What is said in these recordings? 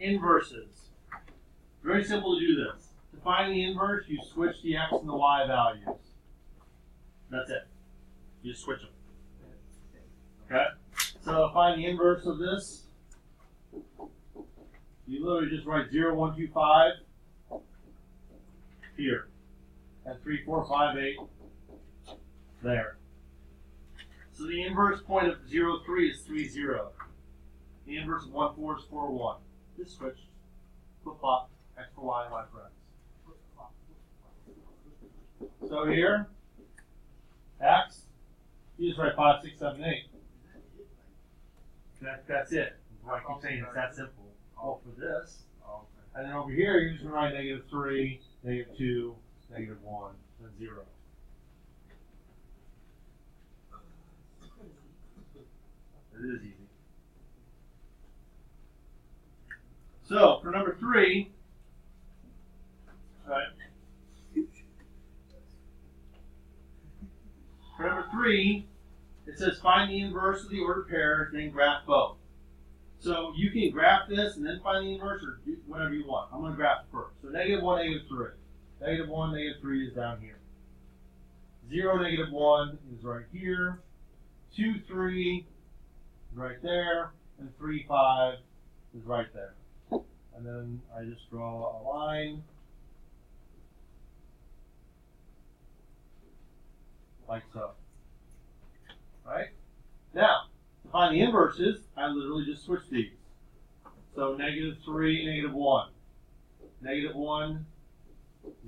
Inverses. Very simple to do this. To find the inverse, you switch the x and the y values. That's it. You just switch them. Okay? So to find the inverse of this, you literally just write 0, 1, 2, 5 here. And 3, 4, 5, 8 there. So the inverse point of 0, 3 is 3, 0. The inverse of 1, 4 is 4, 1. Just switch. Flip-flop. X for y, y for x. So here, x, you just write 5, 6, 7, 8. That's it. I keep saying it's that simple. All for this. And then over here, you're just going to write negative 3, negative 2, negative 1, and 0. It is easy. So, for number 3, right? For number 3, it says find the inverse of the ordered pair, then graph both. So you can graph this and then find the inverse, or do whatever you want. I'm going to graph it first. So negative 1, negative 3. Negative 1, negative 3 is down here. 0, negative 1 is right here. 2, 3 is right there. And 3, 5 is right there. And then I just draw a line like so. Right? Now, to find the inverses, I literally just switch these. So negative 3, negative 1. Negative 1,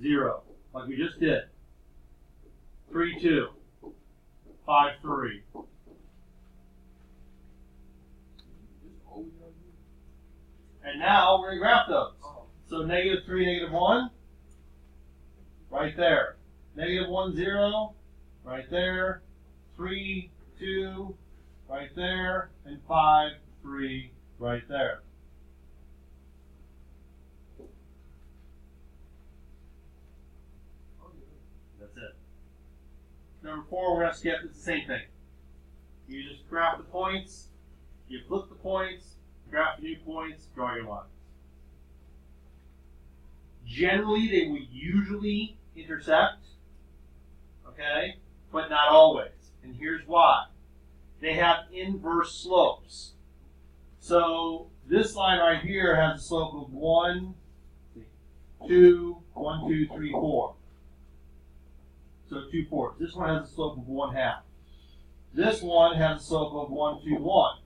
0. Like we just did. 3, 2. 5, 3. And now we're going to graph those. So negative 3, negative 1. Right there. Negative 1, 0. Right there. 3, 2, right there, and 5, 3, right there. That's it. Number 4, we're going to skip. It's the same thing. You just graph the points, you flip the points, graph the new points, draw your lines. Generally, they will usually intersect, okay, but not always. And here's why. They have inverse slopes. So this line right here has a slope of 1, 2, 1, 2, 3, 4. So 2/4. This one has a slope of 1/2. This one has a slope of 1, 2, 1.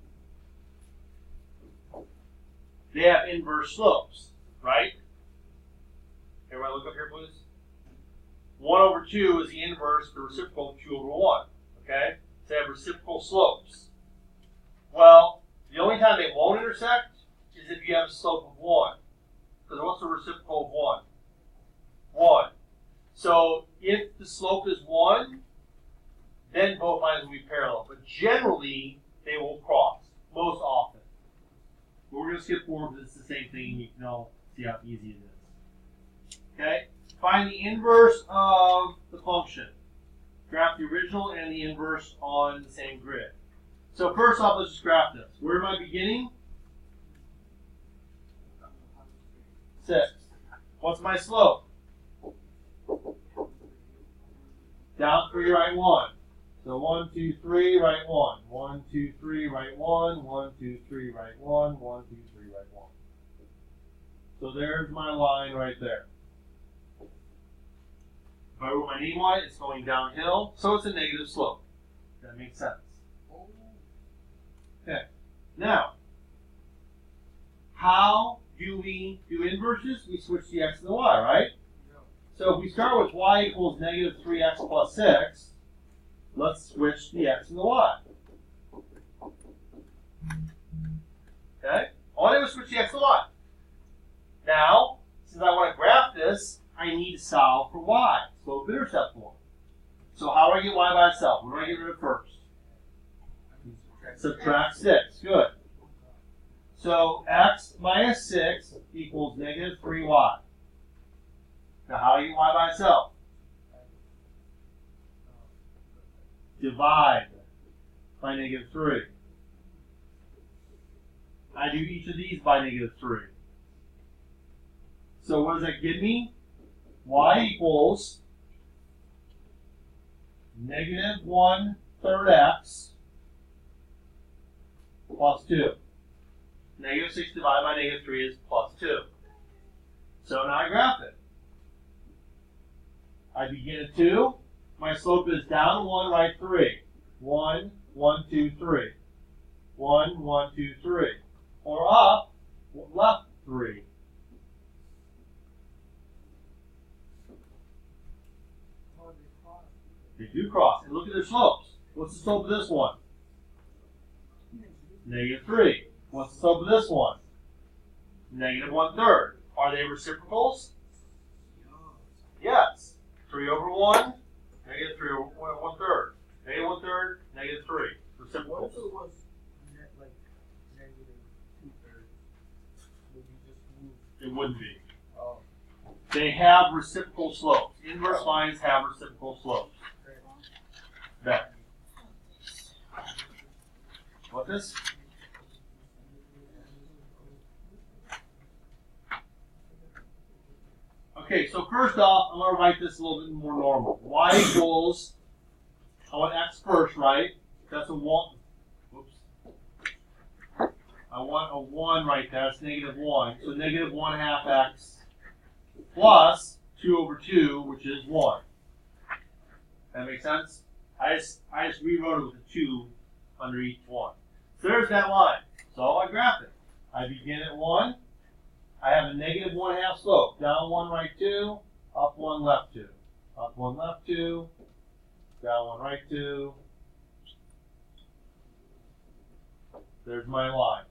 They have inverse slopes, right? Everybody look up here, please. 1/2 is the inverse, the reciprocal of 2/1. Okay? So they have reciprocal slopes. Well, the only time they won't intersect is if you have a slope of 1. Because what's the reciprocal of 1? 1. So if the slope is 1, then both lines will be parallel. But generally, they will cross, most often. But we're going to skip forward because it's the same thing. You can all see how easy it is. Okay? Find the inverse of the function. Graph the original and the inverse on the same grid. So first off, let's just graph this. Where am I beginning? 6. What's my slope? Down 3, right 1. So 1, 2, 3, right 1. 1, 2, 3, right 1. 1, 2, 3, right 1. 1, 2, 3, right 1. So there's my line right there. If I wrote my name on it, it's going downhill, so it's a negative slope. That makes sense. Okay. Now, how do we do inverses? We switch the x and the y, right? So if we start with y equals negative 3x plus 6, let's switch the x and the y. Okay? All I do is switch the x and the y. Now, since I want to graph this, I need to solve for y, slope-intercept form. So how do I get y by itself? What do I get rid of first? Subtract 6. Good. So x minus 6 equals negative 3y. Now how do you get y by itself? Divide by negative 3. I do each of these by negative 3. So what does that give me? Y equals negative 1/3 x plus 2. Negative 6 divided by negative 3 is plus 2. So now I graph it. I begin at 2. My slope is down 1, right 3. 1, 1, 2, 3. 1, 1, 2, 3. Or up, left 3. They do cross. And look at their slopes. What's the slope of this one? Negative 3. What's the slope of this one? Negative 1/3. Are they reciprocals? Yes. 3 over 1, negative 3 over 1/3. Negative 1/3, negative 3. Reciprocals. What if it was like negative 2/3? Would you just move? It wouldn't be. Oh. They have reciprocal slopes. Inverse lines have reciprocal slopes. Bet. What this? Okay, so first off, I'm going to write this a little bit more normal. Y equals, I want x first, right? That's a 1. Whoops. I want a 1 right there. That's negative 1. So negative 1/2 x plus 2 over 2, which is 1. That makes sense? I just rewrote it with a 2 under each one. So there's that line. So I graph it. I begin at 1. I have a negative 1/2 slope. Down 1, right 2. Up 1, left 2. Up 1, left 2. Down 1, right 2. There's my line.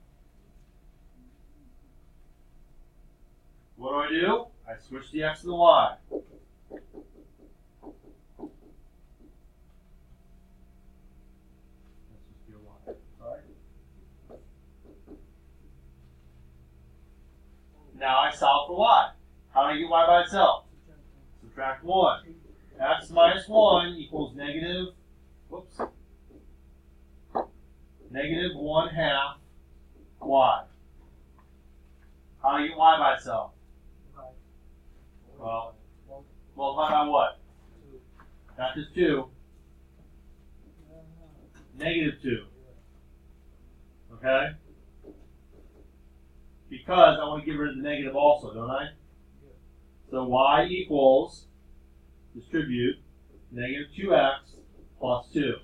What do? I switch the x to the y. Now I solve for y. How do I get y by itself? Subtract 1. X minus 1 equals negative, whoops, negative 1/2 y. How do I get y by itself? Well, multiply by what? That is 2. Negative 2. Okay? Because I want to get rid of the negative also, don't I? So y equals, distribute, negative 2x plus 2.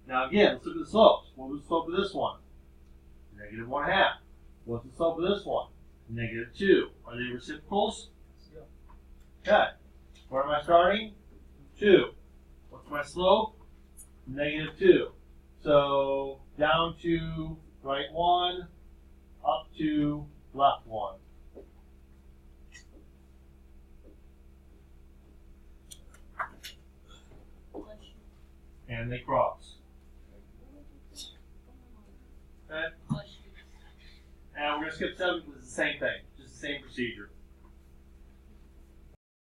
Now again, let's look at the slopes. What was the slope of this one? Negative 1/2. What's the slope of this one? Negative 2. Are they reciprocals? Okay. Where am I starting? 2. What's my slope? Negative 2. So down to right 1, up to left 1. And they cross. Okay? And we're going to skip 7 because it's the same thing, just the same procedure.